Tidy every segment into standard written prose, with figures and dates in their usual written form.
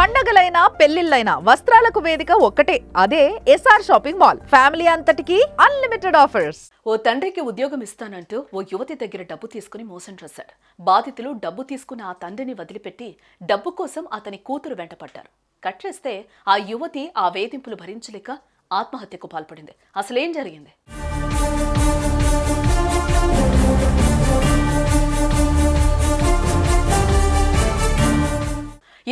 పండగలైనా పెళ్లిళ్ళైనా వస్త్రాలకు వేదిక ఒక్కటే, అదే ఎస్ఆర్ షాపింగ్ మాల్. ఫ్యామిలీ అంతటికి అన్లిమిటెడ్ ఆఫర్స్. ఓ తండ్రికి ఉద్యోగం ఇస్తానంటూ ఓ యువతి దగ్గర డబ్బు తీసుకుని మోసం చేశాడు. బాధితులు డబ్బు తీసుకున్న ఆ తండ్రిని వదిలిపెట్టి డబ్బు కోసం అతని కూతురు వెంటపడ్డారు. కట్ చేస్తే ఆ యువతి ఆ వేధింపులు భరించలేక ఆత్మహత్యకు పాల్పడింది. అసలేం జరిగింది?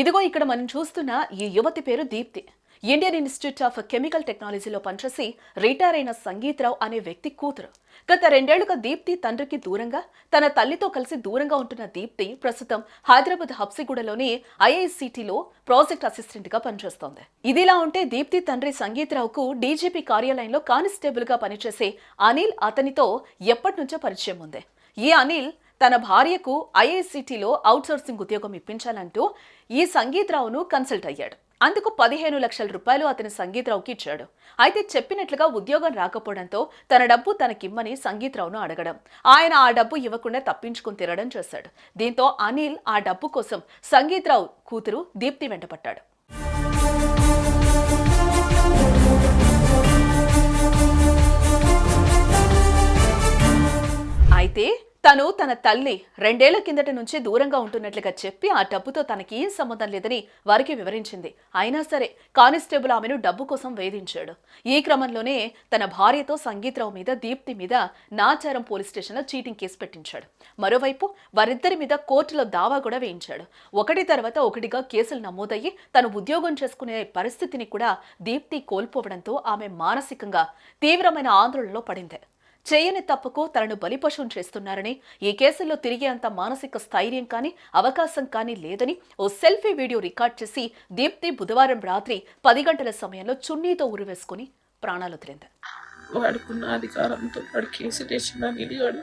ఇదిగో ఇక్కడ మనం చూస్తున్న ఈ యువతి పేరు Deepthi. Indian institute of chemical టెక్నాలజీలో పనిచేసి రిటైర్ అయిన సంగీతరావు అనే వ్యక్తి కూతురు. గత 2 ఏళ్లుగా దీప్తి తండ్రికి దూరంగా, తన తల్లితో కలిసి దూరంగా ఉంటున్న దీప్తి ప్రస్తుతం హైదరాబాద్ హబ్సిగూడలోని ఐఐసిటిలో ప్రాజెక్ట్ అసిస్టెంట్ గా పనిచేస్తోంది. ఇదిలా ఉంటే దీప్తి తండ్రి సంగీతరావుకు డీజీపీ కార్యాలయంలో కానిస్టేబుల్ గా పనిచేసే అనిల్ అతనితో ఎప్పటి నుంచో పరిచయం ఉంది. ఈ అనిల్ తన భార్యకు ఐఐసిటిలో అవుట్సోర్సింగ్ ఉద్యోగం ఇప్పించాలంటూ ఈ సంగీతరావును కన్సల్ట్ అయ్యాడు. అందుకు 15 లక్షల రూపాయలు అతని సంగీతరావుకి ఇచ్చాడు. అయితే చెప్పినట్లుగా ఉద్యోగం రాకపోవడంతో తన డబ్బు తనకిమ్మని సంగీతరావును అడగడం, ఆయన ఆ డబ్బు ఇవ్వకుండా తప్పించుకుని తిరగడం చేశాడు. దీంతో అనిల్ ఆ డబ్బు కోసం సంగీతరావు కూతురు దీప్తి వెంటపడ్డాడు. అయితే తను తన తల్లి 2 ఏళ్ల కిందట నుంచి దూరంగా ఉంటున్నట్లుగా చెప్పి ఆ డబ్బుతో తనకి ఏం సంబంధం లేదని వారికి వివరించింది. అయినా సరే కానిస్టేబుల్ ఆమెను డబ్బు కోసం వేధించాడు. ఈ క్రమంలోనే తన భార్యతో సంగీతరావు మీద, దీప్తి మీద నాచారం పోలీస్ స్టేషన్లో చీటింగ్ కేసు పెట్టించాడు. మరోవైపు వారిద్దరి మీద కోర్టులో దావా కూడా వేయించాడు. ఒకటి తర్వాత ఒకటిగా కేసులు నమోదయ్యి తను ఉద్యోగం చేసుకునే పరిస్థితిని కూడా దీప్తి కోల్పోవడంతో ఆమె మానసికంగా తీవ్రమైన ఆందోళనలో పడింది. చేయని తప్పుకు తనను బలిపశువుం చేస్తున్నారని, ఈ కేసుల్లో తిరిగే అంత మానసిక స్థైర్యం కానీ అవకాశం కానీ లేదని ఓ సెల్ఫీ వీడియో రికార్డ్ చేసి దీప్తి బుధవారం రాత్రి 10 గంటల సమయంలో చున్నీతో ఉరివేసుకుని ప్రాణాలు వదిలింది. వాడుకున్న అధికారంతో వాడు కేసు తెచ్చిన నిలిగాడు.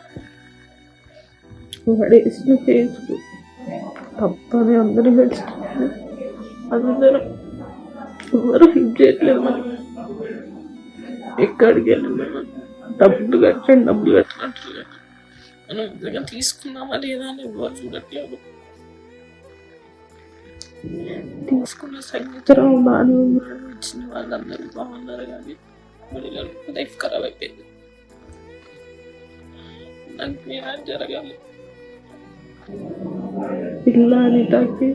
వాడేసిన కేసులు తప్పని అందరూ గెలుచుకున్నారు. అందరూ ఎవరు హిట్ చేయట్లేదు. మనం ఎక్కడికి వెళ్ళినా డబ్బులు కట్టినట్టు మనం నిజంగా తీసుకున్నామా లేదా అని ఎవరు చూడట్లేదు. తీసుకున్న సంగీతరావు బాగానే ఉన్నాడు, ఇచ్చిన వాళ్ళందరూ బాగున్నారు, కానీ లైఫ్ ఖరాబ్ అయిపోయింది. నాకు న్యాయం జరగాలి. పిల్ల అనితకి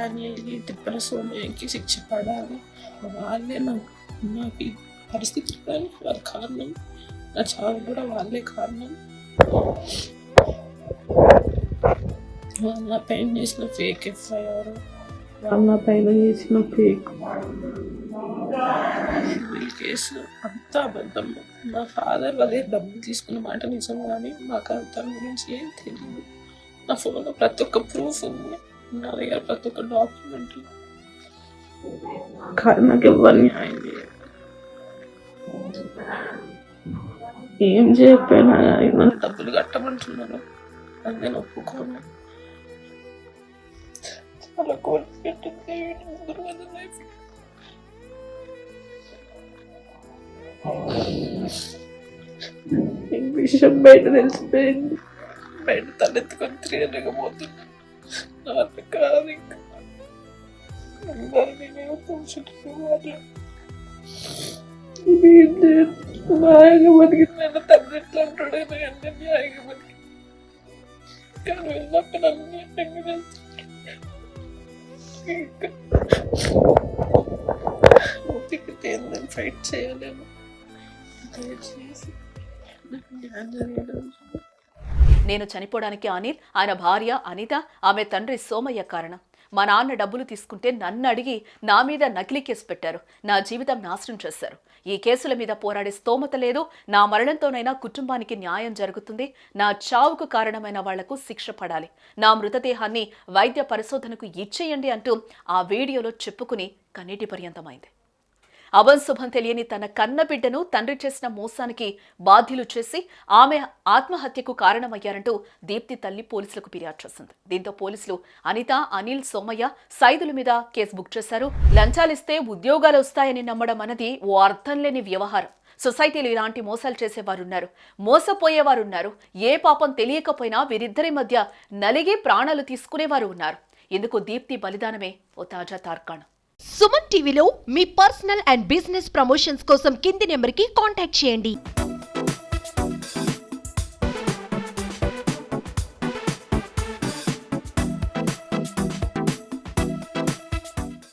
అనేది తిప్పల సోమయ్యకి శిక్ష పడాలి. వాళ్ళే నాకు ఈ పరిస్థితి కానీ వాళ్ళ కారణం, నా చావు కూడా వాళ్ళే కారణం. వాళ్ళ పైన చేసిన ఫేక్ ఎఫ్ఐఆర్, వాళ్ళ పైన చేసిన ఫేక్ సివిల్ కేసు అంతా అబద్ధం. మా ఫాదర్ వాళ్ళే డబ్బులు తీసుకున్న మాట నిజం, కానీ మాకు అంత గురించి ఏం తెలియదు. నా ఫోన్లో ప్రతి ఒక్క ప్రూఫ్ ఉంది, నా దగ్గర ప్రతి ఒక్క డాక్యుమెంట్, కానీ నాకు ఎవరు న్యాయం చేయాలి. ఏం చేయకపోయినా నన్ను డబ్బులు కట్టమంటున్నారు, అది నేను ఒప్పుకోను. చాలా కోర్టు పెట్టింది. ఈ విషయం బయట తెలిసిపోయింది. బయట తలెత్తుకొని తిరగలేకపోతున్నా. నాకు కాదు ఇంకా న్యాయంగా బతికిన తండ్రి ఎట్లా అంటాడు, అన్నీ న్యాయంగా బతికి, కానీ వెళ్ళినప్పుడు అన్ని ఓపికతేందని ఫైట్ చేయలేము. దయచేసి నాకు న్యాయం జరగలేదు. నేను చనిపోవడానికి అనిల్, ఆయన భార్య అనిత, ఆమె తండ్రి సోమయ్య కారణం. మా నాన్న డబ్బులు తీసుకుంటే నన్ను అడిగి నా మీద నకిలీ కేసు పెట్టారు. నా జీవితం నాశనం చేశారు. ఈ కేసుల మీద పోరాడే స్తోమత లేదు. నా మరణంతోనైనా కుటుంబానికి న్యాయం జరుగుతుంది. నా చావుకు కారణమైన వాళ్లకు శిక్ష పడాలి. నా మృతదేహాన్ని వైద్య పరిశోధనకు ఇచ్చేయండి అంటూ ఆ వీడియోలో చెప్పుకుని కన్నీటి పర్యంతమైంది. అభంశుభం తెలియని తన కన్న బిడ్డను తండ్రి చేసిన మోసానికి బాధ్యులు చేసి ఆమె ఆత్మహత్యకు కారణమయ్యారంటూ దీప్తి తల్లి పోలీసులకు ఫిర్యాదు చేసింది. దీంతో పోలీసులు అనిత, అనిల్, సోమయ్య, సైదుల మీద కేసు బుక్ చేశారు. లంచాలిస్తే ఉద్యోగాలు వస్తాయని నమ్మడం అన్నది ఓ అర్థం లేని వ్యవహారం. సొసైటీలో ఇలాంటి మోసాలు చేసేవారు ఉన్నారు, మోసపోయేవారు ఉన్నారు, ఏ పాపం తెలియకపోయినా వీరిద్దరి మధ్య నలిగి ప్రాణాలు తీసుకునేవారు ఉన్నారు. ఇందుకు దీప్తి బలిదానమే ఓ తాజా తార్కాణం. సుమన్ టీవీలో మీ పర్సనల్ అండ్ బిజినెస్ ప్రమోషన్స్ కోసం కింది నెంబర్కి కాంటాక్ట్ చేయండి.